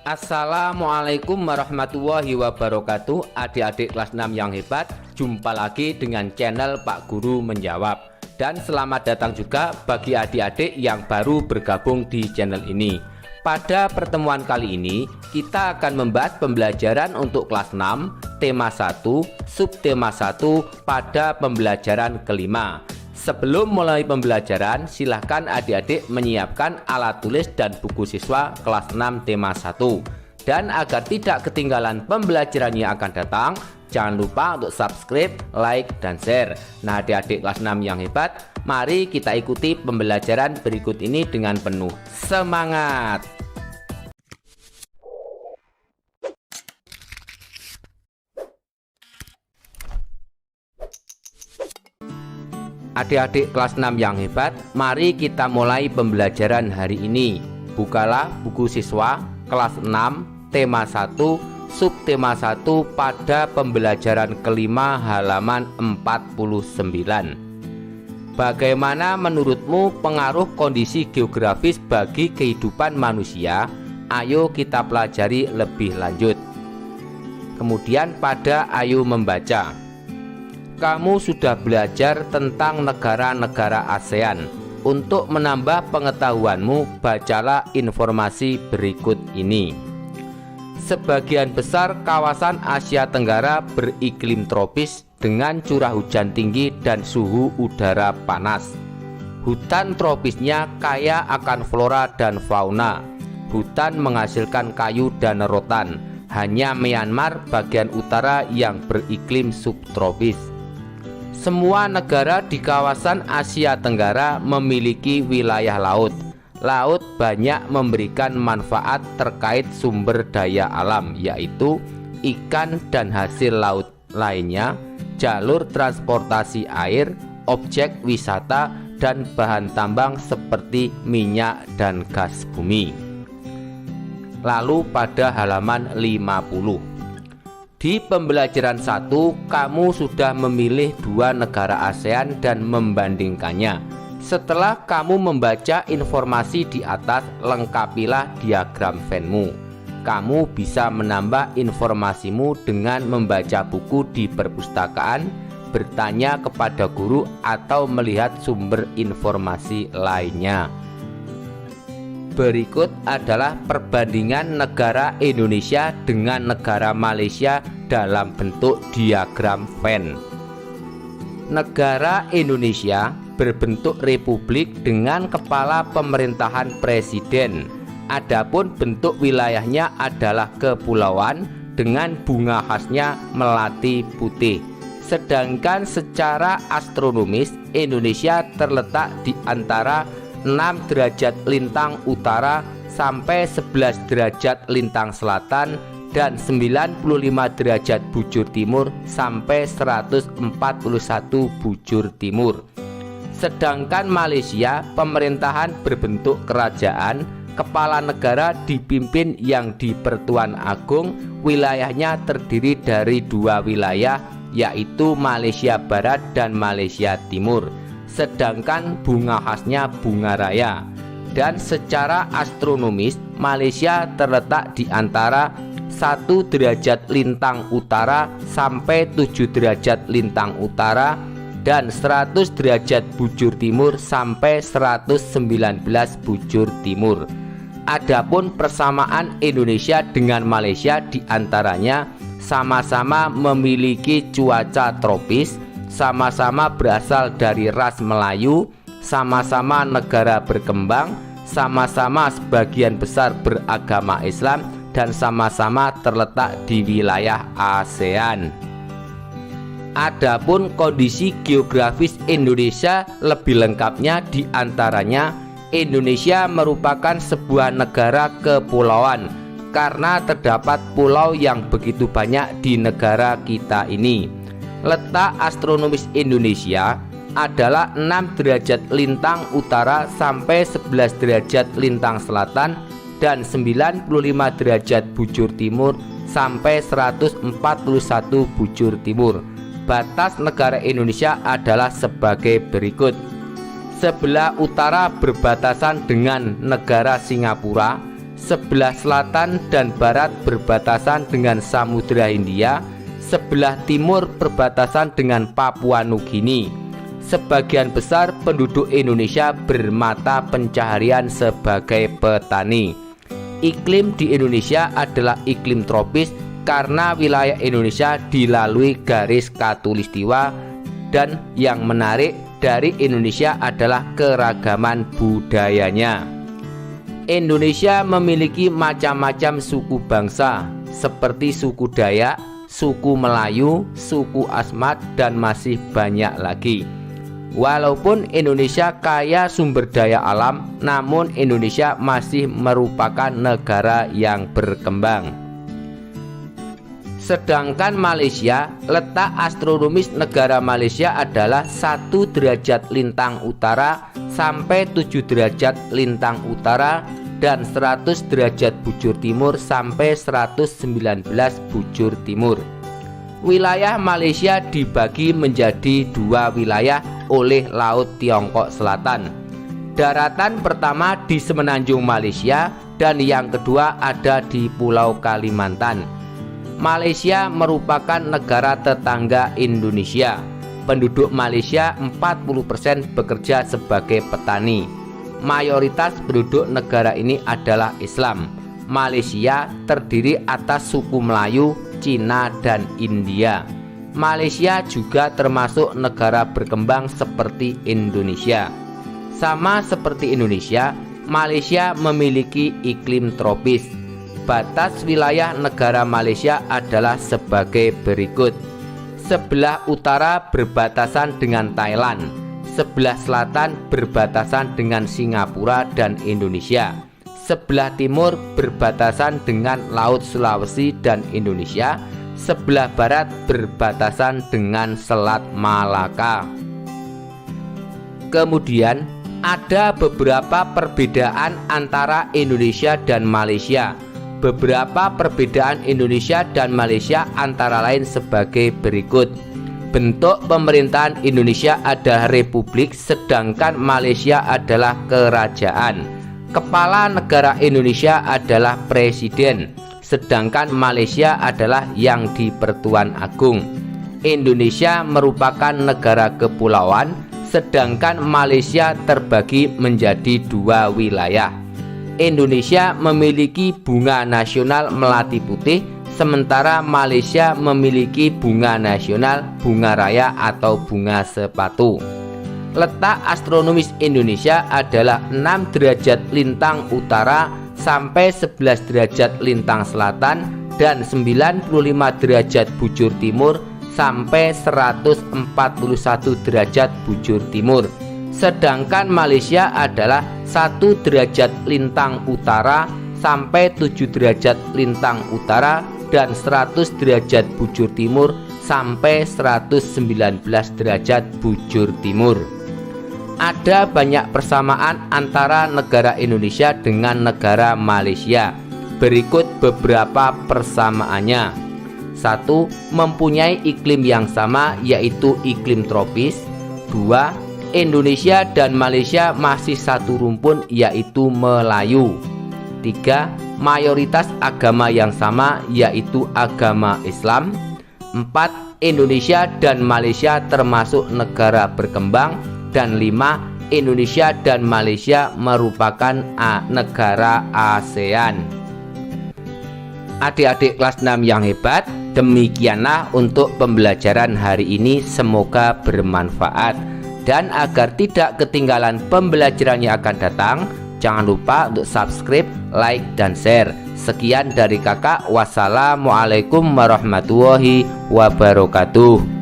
Assalamualaikum warahmatullahi wabarakatuh. Adik-adik kelas 6 yang hebat, jumpa lagi dengan channel Pak Guru Menjawab. Dan selamat datang juga bagi adik-adik yang baru bergabung di channel ini. Pada pertemuan kali ini kita akan membahas pembelajaran untuk kelas 6 tema 1 subtema 1 pada pembelajaran kelima. Sebelum mulai pembelajaran, silahkan adik-adik menyiapkan alat tulis dan buku siswa kelas 6 tema 1. Dan agar tidak ketinggalan pembelajaran yang akan datang, jangan lupa untuk subscribe, like, dan share. Nah, adik-adik kelas 6 yang hebat, mari kita ikuti pembelajaran berikut ini dengan penuh semangat. Adik-adik kelas 6 yang hebat, mari kita mulai pembelajaran hari ini. Bukalah buku siswa kelas 6 tema 1 subtema 1 pada pembelajaran kelima halaman 49. Bagaimana menurutmu pengaruh kondisi geografis bagi kehidupan manusia? Ayo kita pelajari lebih lanjut. Kemudian pada ayo membaca. Kamu sudah belajar tentang negara-negara ASEAN. Untuk menambah pengetahuanmu, bacalah informasi berikut ini. Sebagian besar kawasan Asia Tenggara beriklim tropis dengan curah hujan tinggi dan suhu udara panas. Hutan tropisnya kaya akan flora dan fauna. Hutan menghasilkan kayu dan rotan. Hanya Myanmar bagian utara yang beriklim subtropis. Semua negara di kawasan Asia Tenggara memiliki wilayah laut. Laut banyak memberikan manfaat terkait sumber daya alam, yaitu ikan dan hasil laut lainnya, jalur transportasi air, objek wisata, dan bahan tambang seperti minyak dan gas bumi. Lalu pada halaman 50. Di pembelajaran 1, kamu sudah memilih dua negara ASEAN dan membandingkannya. Setelah kamu membaca informasi di atas, lengkapilah diagram Venn-mu. Kamu bisa menambah informasimu dengan membaca buku di perpustakaan, bertanya kepada guru, atau melihat sumber informasi lainnya. Berikut adalah perbandingan negara Indonesia dengan negara Malaysia dalam bentuk diagram Venn. Negara Indonesia berbentuk republik dengan kepala pemerintahan presiden. Adapun bentuk wilayahnya adalah kepulauan dengan bunga khasnya melati putih. Sedangkan secara astronomis Indonesia terletak di antara 6 derajat lintang utara sampai 11 derajat lintang selatan dan 95 derajat bujur timur sampai 141 bujur timur. Sedangkan Malaysia pemerintahan berbentuk kerajaan, kepala negara dipimpin yang di-Pertuan Agung, wilayahnya terdiri dari dua wilayah, yaitu Malaysia Barat dan Malaysia Timur. Sedangkan bunga khasnya bunga raya. Dan secara astronomis Malaysia terletak di antara 1 derajat lintang utara sampai 7 derajat lintang utara dan 100 derajat bujur timur sampai 119 bujur timur. Adapun persamaan Indonesia dengan Malaysia diantaranya sama-sama memiliki cuaca tropis, sama-sama berasal dari ras Melayu, sama-sama negara berkembang, sama-sama sebagian besar beragama Islam, dan sama-sama terletak di wilayah ASEAN. Adapun kondisi geografis Indonesia lebih lengkapnya diantaranya Indonesia merupakan sebuah negara kepulauan karena terdapat pulau yang begitu banyak di negara kita ini. Letak astronomis Indonesia adalah 6 derajat lintang utara sampai 11 derajat lintang selatan dan 95 derajat bujur timur sampai 141 bujur timur. Batas negara Indonesia adalah sebagai berikut. Sebelah utara berbatasan dengan negara Singapura, sebelah selatan dan barat berbatasan dengan Samudra Hindia, sebelah timur berbatasan dengan Papua Nugini. Sebagian besar penduduk Indonesia bermata pencaharian sebagai petani. Iklim di Indonesia adalah iklim tropis karena wilayah Indonesia dilalui garis khatulistiwa, dan yang menarik dari Indonesia adalah keragaman budayanya. Indonesia memiliki macam-macam suku bangsa seperti suku Dayak, suku Melayu, suku Asmat, dan masih banyak lagi. Walaupun Indonesia kaya sumber daya alam, namun Indonesia masih merupakan negara yang berkembang. Sedangkan Malaysia, letak astronomis negara Malaysia adalah 1 derajat lintang utara sampai 7 derajat lintang utara dan 100 derajat bujur timur sampai 119 bujur timur. Wilayah Malaysia dibagi menjadi 2 wilayah oleh Laut Tiongkok Selatan. Daratan pertama di semenanjung Malaysia dan yang kedua ada di Pulau Kalimantan. Malaysia merupakan negara tetangga Indonesia. Penduduk Malaysia 40% bekerja sebagai petani. Mayoritas penduduk negara ini adalah Islam. Malaysia terdiri atas suku Melayu, Cina, dan India. Malaysia juga termasuk negara berkembang seperti Indonesia. Sama seperti Indonesia, Malaysia memiliki iklim tropis. Batas wilayah negara Malaysia adalah sebagai berikut. Sebelah utara berbatasan dengan Thailand, sebelah selatan berbatasan dengan Singapura dan Indonesia, sebelah timur berbatasan dengan Laut Sulawesi dan Indonesia, sebelah barat berbatasan dengan Selat Malaka. Kemudian ada beberapa perbedaan antara Indonesia dan Malaysia. Beberapa perbedaan Indonesia dan Malaysia antara lain sebagai berikut. Bentuk pemerintahan Indonesia adalah republik, sedangkan Malaysia adalah kerajaan. Kepala negara Indonesia adalah presiden, sedangkan Malaysia adalah yang di-Pertuan Agung. Indonesia merupakan negara kepulauan, sedangkan Malaysia terbagi menjadi 2 wilayah. Indonesia memiliki bunga nasional melati putih, sementara Malaysia memiliki bunga nasional bunga raya atau bunga sepatu. Letak astronomis Indonesia adalah 6 derajat lintang utara sampai 11 derajat lintang selatan dan 95 derajat bujur timur sampai 141 derajat bujur timur. Sedangkan Malaysia adalah 1 derajat lintang utara sampai 7 derajat lintang utara dan 100 derajat bujur timur sampai 119 derajat bujur timur. Ada banyak persamaan antara negara Indonesia dengan negara Malaysia. Berikut beberapa persamaannya. 1. Mempunyai iklim yang sama, yaitu iklim tropis. 2. Indonesia dan Malaysia masih satu rumpun, yaitu Melayu. 3. Mayoritas agama yang sama, yaitu agama Islam. 4. Indonesia dan Malaysia termasuk negara berkembang. Dan 5. Indonesia dan Malaysia merupakan negara ASEAN. Adik-adik kelas 6 yang hebat, demikianlah untuk pembelajaran hari ini, semoga bermanfaat. Dan agar tidak ketinggalan pembelajaran yang akan datang, jangan lupa untuk subscribe, like, dan share. Sekian dari kakak, wassalamualaikum warahmatullahi wabarakatuh.